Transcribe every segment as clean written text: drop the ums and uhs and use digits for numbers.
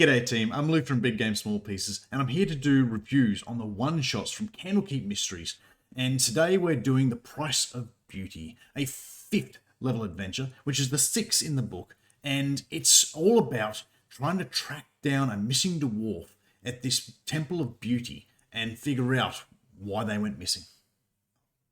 G'day team, I'm Luke from Big Game Small Pieces, and I'm here to do reviews on the one-shots from Candlekeep Mysteries. And today we're doing The Price of Beauty, a 5th level adventure, which is the 6th in the book, and it's all about trying to track down a missing dwarf at this Temple of Beauty and figure out why they went missing.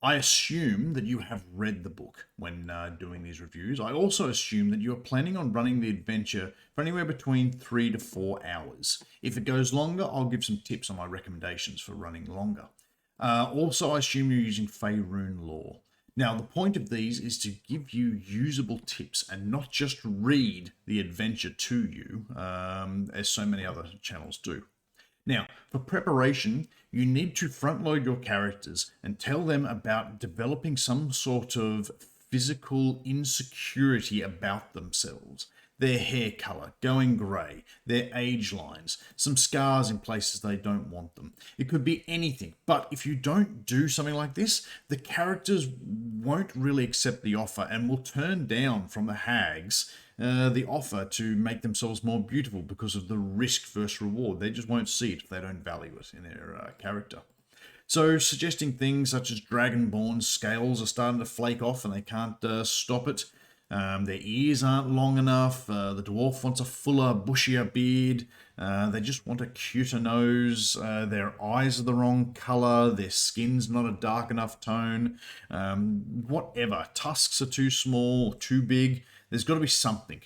I assume that you have read the book when doing these reviews. I also assume that you are planning on running the adventure for anywhere between 3 to 4 hours. If it goes longer, I'll give some tips on my recommendations for running longer. Also, I assume you're using Faerun lore. Now, the point of these is to give you usable tips and not just read the adventure to you, as so many other channels do. Now, for preparation, you need to front load your characters and tell them about developing some sort of physical insecurity about themselves. Their hair color going grey, their age lines, some scars in places they don't want them. It could be anything, but if you don't do something like this, the characters won't really accept the offer and will turn down from the hags the offer to make themselves more beautiful because of the risk versus reward. They just won't see it if they don't value it in their character. So suggesting things such as Dragonborn's scales are starting to flake off and they can't stop it. Their ears aren't long enough. The dwarf wants a fuller, bushier beard. They just want a cuter nose. Their eyes are the wrong color. Their skin's not a dark enough tone. Whatever. Tusks are too small, too big. There's got to be something.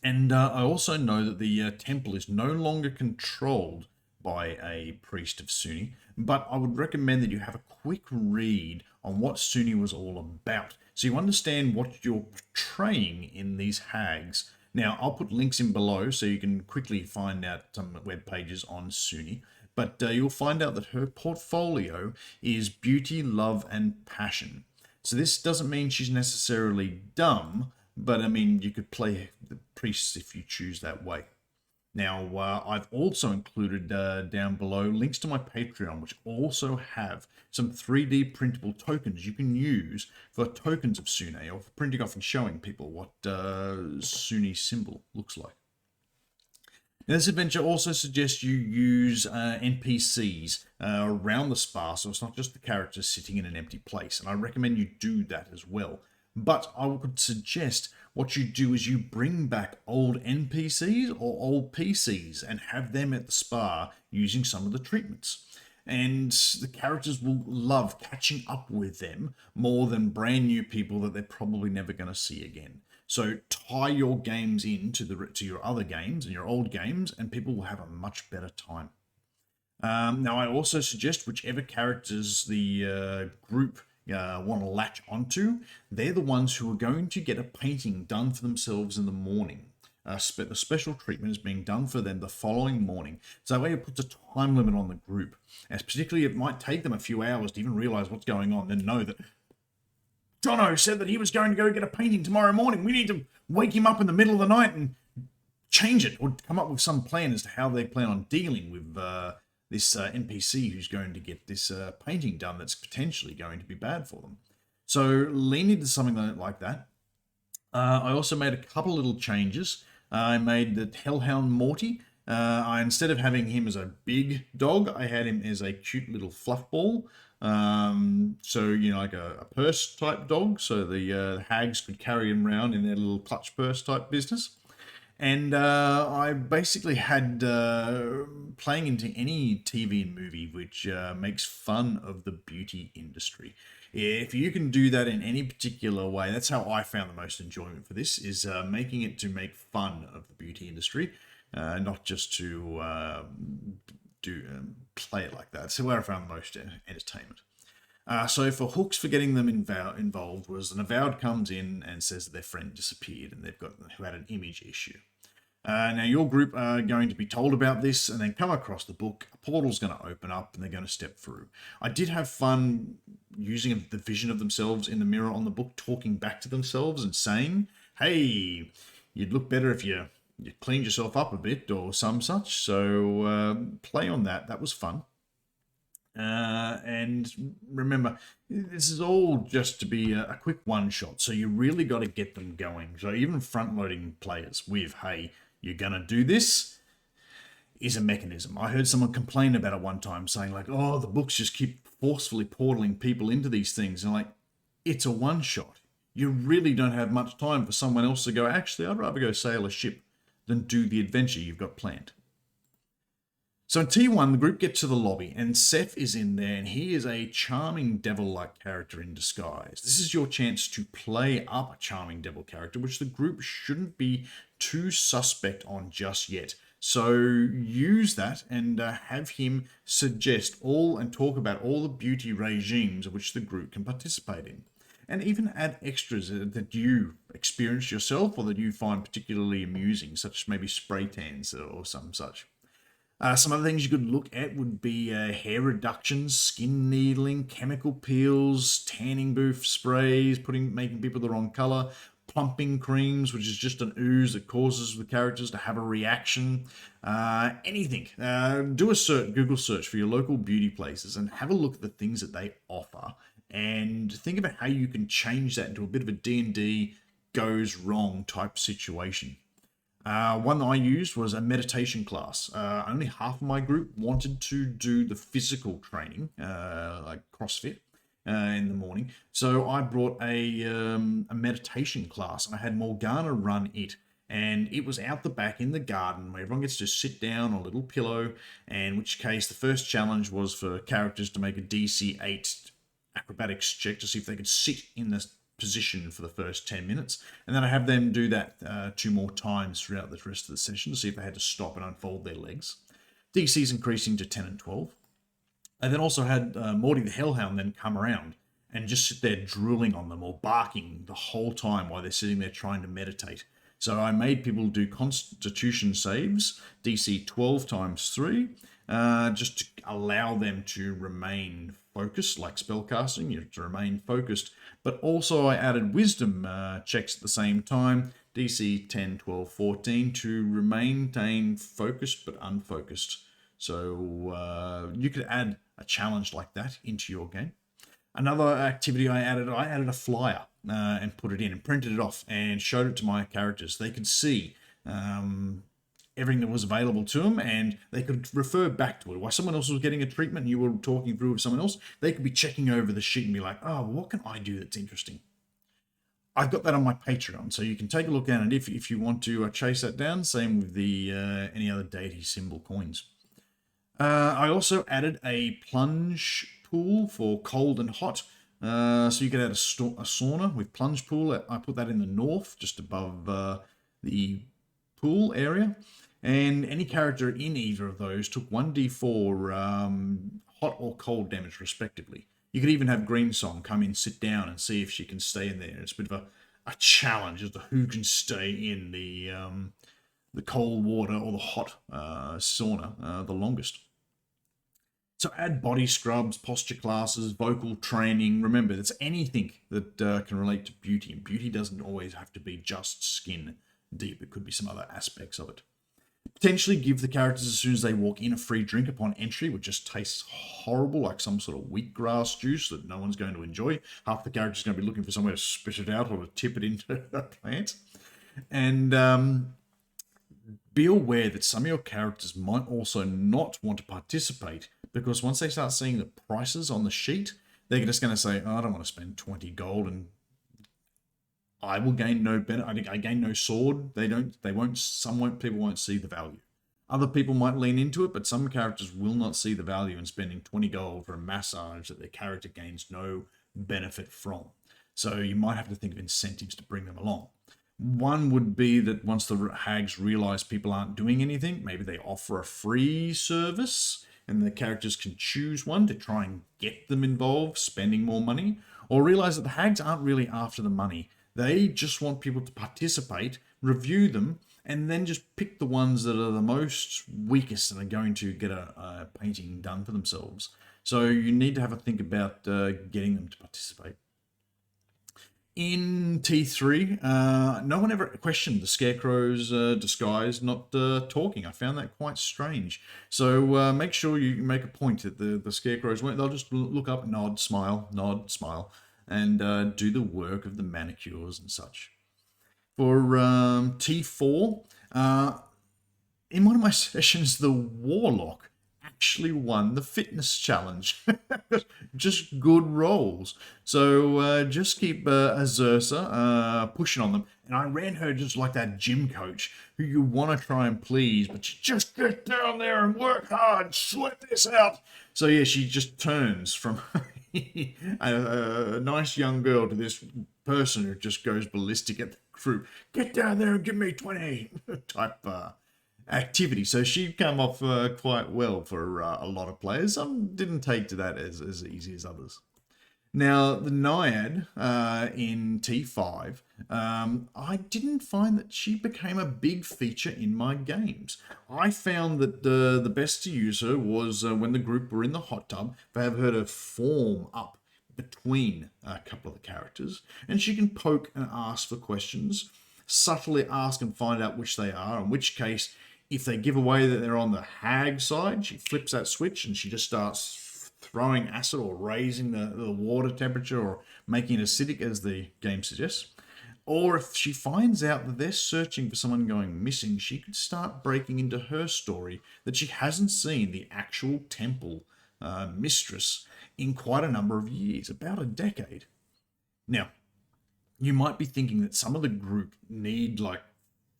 And I also know that the temple is no longer controlled by a priest of Sune, but I would recommend that you have a quick read on what Sune was all about, so you understand what you're portraying in these hags. Now, I'll put links in below so you can quickly find out some web pages on Sune, but you'll find out that her portfolio is beauty, love, and passion. So this doesn't mean she's necessarily dumb, but I mean, you could play the priests if you choose that way. Now, I've also included down below links to my Patreon, which also have some 3D printable tokens you can use for tokens of Sune, or for printing off and showing people what Sune's symbol looks like. Now, this adventure also suggests you use NPCs around the spa, so it's not just the characters sitting in an empty place, and I recommend you do that as well. But I would suggest what you do is you bring back old NPCs or old PCs and have them at the spa using some of the treatments. And the characters will love catching up with them more than brand new people that they're probably never going to see again. So tie your games into your other games and your old games, and people will have a much better time. Now, I also suggest whichever characters the group want to latch onto, they're the ones who are going to get a painting done for themselves in the morning. The special treatment is being done for them the following morning. So that way it puts a time limit on the group. As particularly it might take them a few hours to even realize what's going on, then know that Jono said that he was going to go get a painting tomorrow morning. We need to wake him up in the middle of the night and change it, or come up with some plan as to how they plan on dealing with this NPC who's going to get this painting done that's potentially going to be bad for them. So lean into something like that. I also made a couple little changes. I made the Hellhound Morty. Instead of having him as a big dog, I had him as a cute little fluff ball. So, you know, like a purse type dog. So the hags could carry him around in their little clutch purse type business. And I basically had playing into any TV and movie which makes fun of the beauty industry. If you can do that in any particular way, that's how I found the most enjoyment for this, is making it to make fun of the beauty industry, not just to play it like that. So where I found the most entertainment. So for hooks for getting them involved was an avowed comes in and says that their friend disappeared and who had an image issue. Now your group are going to be told about this and then come across the book. A portal's going to open up and they're going to step through. I did have fun using the vision of themselves in the mirror on the book, talking back to themselves and saying, hey, you'd look better if you cleaned yourself up a bit or some such. So play on that. That was fun. And remember, this is all just to be a quick one-shot, so you really got to get them going. So even front-loading players with, hey, you're going to do this, is a mechanism. I heard someone complain about it one time, saying like, "Oh, the books just keep forcefully portaling people into these things," and like, it's a one shot. You really don't have much time for someone else to go, "Actually, I'd rather go sail a ship than do the adventure you've got planned." So in T1, the group get to the lobby, and Seth is in there, and he is a charming devil-like character in disguise. This is your chance to play up a charming devil character, which the group shouldn't be too suspect on just yet. So use that and have him suggest all and talk about all the beauty regimes of which the group can participate in. And even add extras that you experience yourself or that you find particularly amusing, such as maybe spray tans or some such. Some other things you could look at would be hair reductions, skin needling, chemical peels, tanning booth sprays, making people the wrong color, plumping creams, which is just an ooze that causes the characters to have a reaction. Anything. Do a Google search for your local beauty places and have a look at the things that they offer, and think about how you can change that into a bit of a D&D goes wrong type situation. One that I used was a meditation class. Only half of my group wanted to do the physical training, like CrossFit, in the morning. So I brought a meditation class, and I had Morgana run it. And it was out the back in the garden where everyone gets to sit down on a little pillow. In which case, the first challenge was for characters to make a DC 8 acrobatics check to see if they could sit in this position for the first 10 minutes, and then I have them do that 2 more times throughout the rest of the session to see if they had to stop and unfold their legs. DC's increasing to 10 and 12. I then also had Morty the Hellhound then come around and just sit there drooling on them or barking the whole time while they're sitting there trying to meditate. So I made people do Constitution saves, DC 12 times 3, just to allow them to remain focused, like spellcasting, you have to remain focused. But also I added Wisdom checks at the same time, DC 10, 12, 14, to maintain focused but unfocused. So you could add a challenge like that into your game. Another activity I added a flyer and put it in and printed it off and showed it to my characters. They could see everything that was available to them, and they could refer back to it. While someone else was getting a treatment and you were talking through with someone else, they could be checking over the sheet and be like, "Oh, what can I do that's interesting?" I've got that on my Patreon, so you can take a look at it if you want to chase that down. Same with the any other deity symbol coins. I also added a plunge pool for cold and hot. So you could add a sauna with plunge pool. I put that in the north, just above the pool area. And any character in either of those took 1d4 hot or cold damage, respectively. You could even have Greensong come in, sit down, and see if she can stay in there. It's a bit of a challenge as to who can stay in the cold water or the hot sauna the longest. So add body scrubs, posture classes, vocal training. Remember, it's anything that can relate to beauty. And beauty doesn't always have to be just skin deep. It could be some other aspects of it. Potentially give the characters, as soon as they walk in, a free drink upon entry, which just tastes horrible, like some sort of wheatgrass juice that no one's going to enjoy. Half the characters are going to be looking for somewhere to spit it out or to tip it into a plant. And be aware that some of your characters might also not want to participate, because once they start seeing the prices on the sheet, they're just going to say, "Oh, I don't want to spend 20 gold and I will gain no benefit. I gain no sword." People won't see the value. Other people might lean into it, but some characters will not see the value in spending 20 gold for a massage that their character gains no benefit from. So you might have to think of incentives to bring them along. One would be that once the hags realize people aren't doing anything, maybe they offer a free service and the characters can choose one to try and get them involved, spending more money, or realize that the hags aren't really after the money. They just want people to participate, review them, and then just pick the ones that are the most weakest and are going to get a painting done for themselves. So you need to have a think about getting them to participate. In T3, no one ever questioned the Scarecrow's disguise not talking. I found that quite strange. So make sure you make a point that the Scarecrows won't. They'll just look up, nod, smile, and do the work of the manicures and such. For T4, in one of my sessions, the Warlock actually won the fitness challenge. Just good rolls. So just keep Azursa pushing on them. And I ran her just like that gym coach who you want to try and please, but you just get down there and work hard, sweat this out. So yeah, she just turns from a nice young girl to this person who just goes ballistic at the group. Get down there and give me 20 type activity. So she come off quite well for a lot of players. Some didn't take to that as easy as others. Now, the Naiad in T5, I didn't find that she became a big feature in my games. I found that the best to use her was when the group were in the hot tub. They have her to form up between a couple of the characters, and she can poke and ask for questions, subtly ask and find out which they are, in which case, if they give away that they're on the hag side, she flips that switch and she just starts throwing acid or raising the water temperature or making it acidic, as the game suggests. Or if she finds out that they're searching for someone going missing, she could start breaking into her story that she hasn't seen the actual temple mistress in quite a number of years, about a decade. Now, you might be thinking that some of the group need like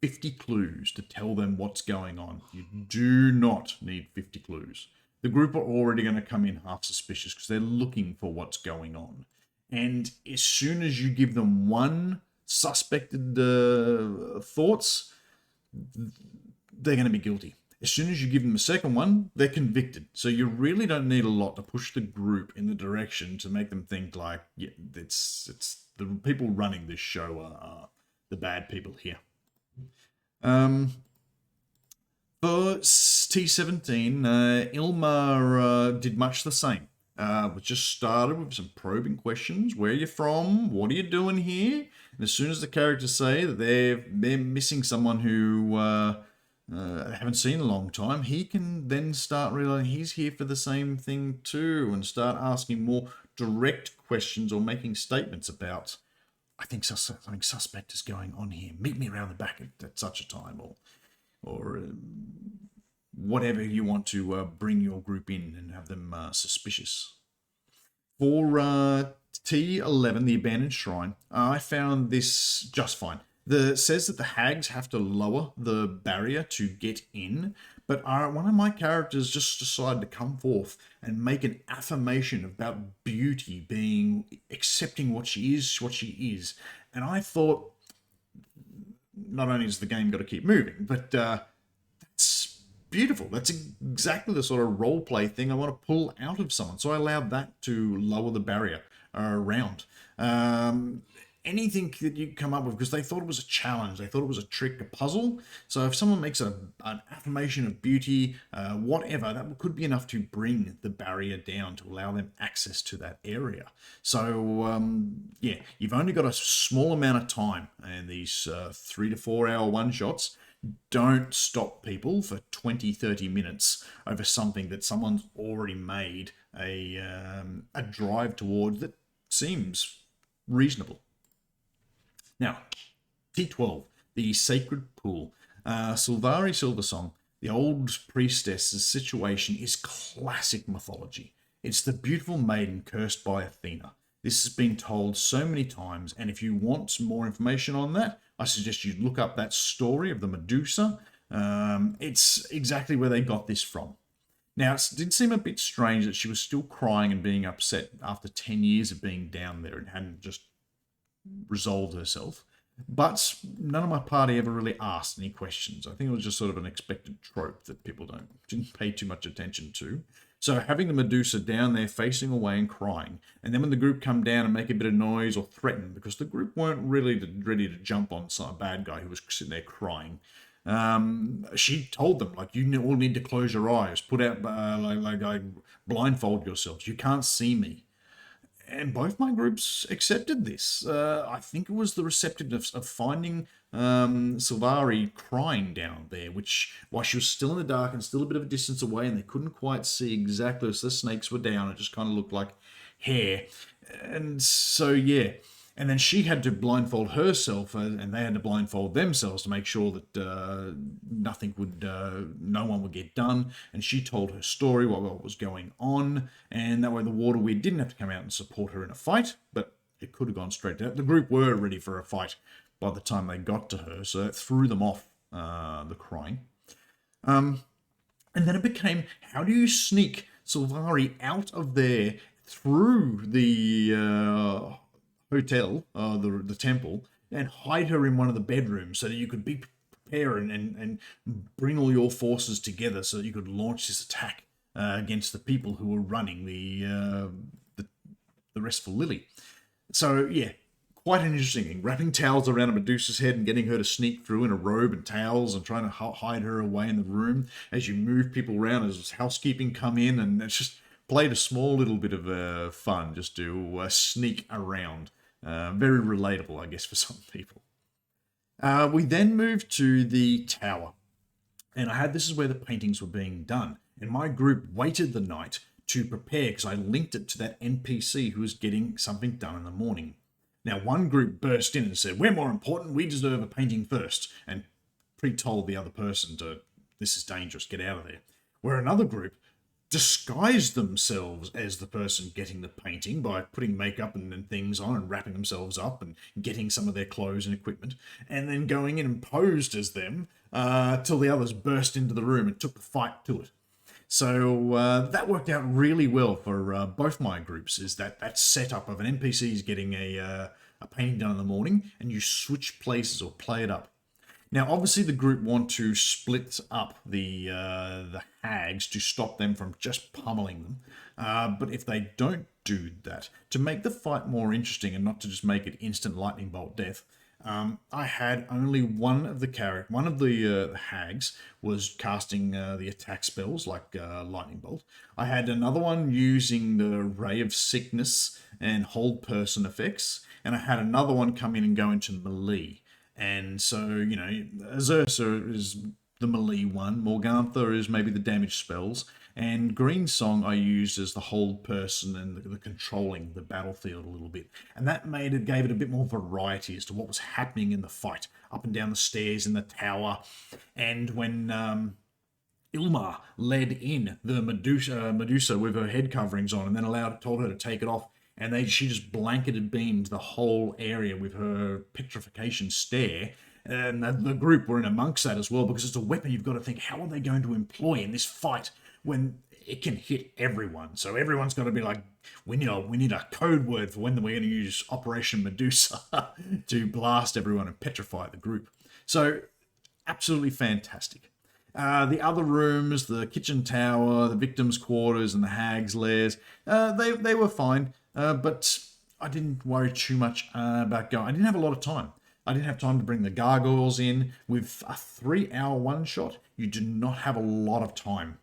50 clues to tell them what's going on. You do not need 50 clues. The group are already going to come in half suspicious because they're looking for what's going on. And as soon as you give them one suspected thoughts, they're going to be guilty. As soon as you give them a second one, they're convicted. So you really don't need a lot to push the group in the direction to make them think like, yeah, it's the people running this show are the bad people here. For T17, Ilmar did much the same. We just started with some probing questions. Where are you from? What are you doing here? And as soon as the characters say that they're missing someone who haven't seen in a long time, he can then start realizing he's here for the same thing too, and start asking more direct questions or making statements about, I think something suspect is going on here. Meet me around the back at such a time, or whatever you want to bring your group in and have them suspicious. For T11, the Abandoned Shrine, I found this just fine. It says that the hags have to lower the barrier to get in, but one of my characters just decided to come forth and make an affirmation about beauty, being accepting what she is. And I thought, not only has the game got to keep moving, but that's beautiful. That's exactly the sort of roleplay thing I want to pull out of someone. So I allowed that to lower the barrier around. Anything that you come up with, because they thought it was a challenge, they thought it was a trick, a puzzle. So if someone makes an affirmation of beauty, whatever, that could be enough to bring the barrier down to allow them access to that area. So yeah, you've only got a small amount of time in these 3 to 4 hour one-shots. Don't stop people for 20-30 minutes over something that someone's already made a drive toward that seems reasonable. Now, T12, the Sacred Pool. Sylvari Silversong, the old priestess's situation is classic mythology. It's the beautiful maiden cursed by Athena. This has been told so many times, and if you want more information on that, I suggest you look up that story of the Medusa. It's exactly where they got this from. Now, it did seem a bit strange that she was still crying and being upset after 10 years of being down there and hadn't just resolved herself. But none of my party ever really asked any questions. I think it was just sort of an expected trope that people didn't pay too much attention to. So having the Medusa down there facing away and crying, and then when the group come down and make a bit of noise or threaten, because the group weren't really ready to jump on some bad guy who was sitting there crying, she told them, like, you all need to close your eyes, put out, blindfold yourselves. You can't see me. And both my groups accepted this. I think it was the receptiveness of finding Sylvari crying down there, which, while she was still in the dark and still a bit of a distance away, and they couldn't quite see exactly as the snakes were down, it just kind of looked like hair. And so, yeah, And then she had to blindfold herself, and they had to blindfold themselves to make sure that no one would get done. And she told her story, what was going on, and that way the water weird didn't have to come out and support her in a fight, but it could have gone straight down. The group were ready for a fight by the time they got to her, so it threw them off the crying. And then it became, how do you sneak Sylvari out of there through the hotel, the temple, and hide her in one of the bedrooms so that you could be prepared and bring all your forces together so that you could launch this attack against the people who were running the restful lily. So yeah, quite an interesting thing. Wrapping towels around a Medusa's head and getting her to sneak through in a robe and towels and trying to hide her away in the room as you move people around as housekeeping come in, and it's just played a small little bit of fun just to sneak around. Very relatable, I guess, for some people. We then moved to the tower, and this is where the paintings were being done. And my group waited the night to prepare because I linked it to that NPC who was getting something done in the morning. Now, one group burst in and said, "We're more important, we deserve a painting first," and pre-told the other person "This is dangerous, get out of there." Where another group disguised themselves as the person getting the painting by putting makeup and things on and wrapping themselves up and getting some of their clothes and equipment, and then going in and posed as them till the others burst into the room and took the fight to it. So that worked out really well for both my groups, is that setup of an NPC is getting a painting done in the morning, and you switch places or play it up. Now, obviously, the group want to split up the hags to stop them from just pummeling them. But if they don't do that, to make the fight more interesting and not to just make it instant lightning bolt death, I had only one of the hags was casting the attack spells like lightning bolt. I had another one using the ray of sickness and hold person effects, and I had another one come in and go into melee. And so, Azursa is the melee one, Morgantha is maybe the damage spells, and Green Song I used as the hold person and the controlling the battlefield a little bit. And that gave it a bit more variety as to what was happening in the fight, up and down the stairs in the tower. And when Ilmar led in the Medusa with her head coverings on, and then told her to take it off, and she just blanketed beamed the whole area with her petrification stare. And the group were in amongst that as well, because it's a weapon you've got to think, how are they going to employ in this fight when it can hit everyone? So everyone's got to be like, we need a code word for when we're going to use Operation Medusa to blast everyone and petrify the group. So absolutely fantastic. The other rooms, the kitchen tower, the victims' quarters, and the hags' lairs, they were fine. But I didn't worry too much about going. I didn't have a lot of time. I didn't have time to bring the gargoyles in. With a 3-hour one-shot, you do not have a lot of time.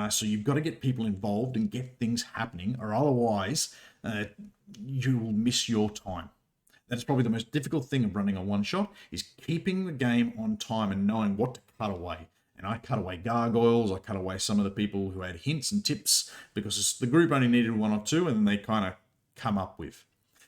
So you've got to get people involved and get things happening, or otherwise you will miss your time. That's probably the most difficult thing of running a one-shot, is keeping the game on time and knowing what to cut away. And I cut away gargoyles, I cut away some of the people who had hints and tips, because the group only needed 1 or 2, and then they kind of come up with.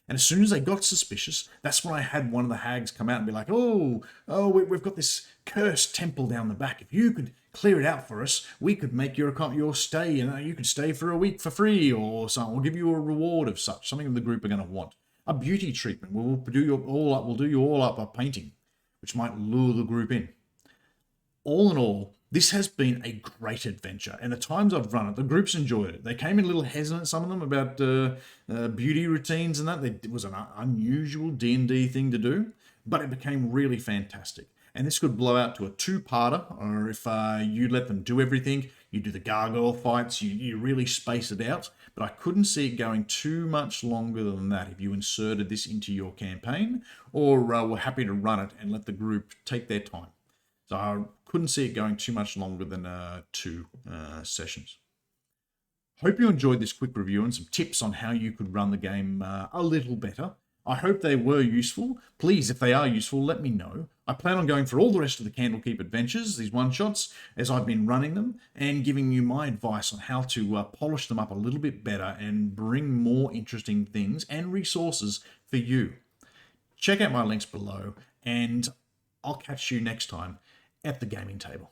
And as soon as they got suspicious, that's when I had one of the hags come out and be like, we've got this cursed temple down the back. If you could clear it out for us, we could make your stay, you could stay for a week for free or something. We'll give you a reward of such, something the group are going to want. A beauty treatment. We'll do you all up a painting, which might lure the group in. All in all, this has been a great adventure, and the times I've run it, the groups enjoyed it. They came in a little hesitant, some of them, about beauty routines and that. It was an unusual D&D thing to do, but it became really fantastic. And this could blow out to a 2-parter, or if you let them do everything, you do the gargoyle fights, you really space it out. But I couldn't see it going too much longer than that if you inserted this into your campaign, or were happy to run it and let the group take their time. So I couldn't see it going too much longer than 2 sessions. Hope you enjoyed this quick review and some tips on how you could run the game a little better. I hope they were useful. Please, if they are useful, let me know. I plan on going for all the rest of the Candlekeep adventures, these one-shots, as I've been running them, and giving you my advice on how to polish them up a little bit better and bring more interesting things and resources for you. Check out my links below, and I'll catch you next time at the gaming table.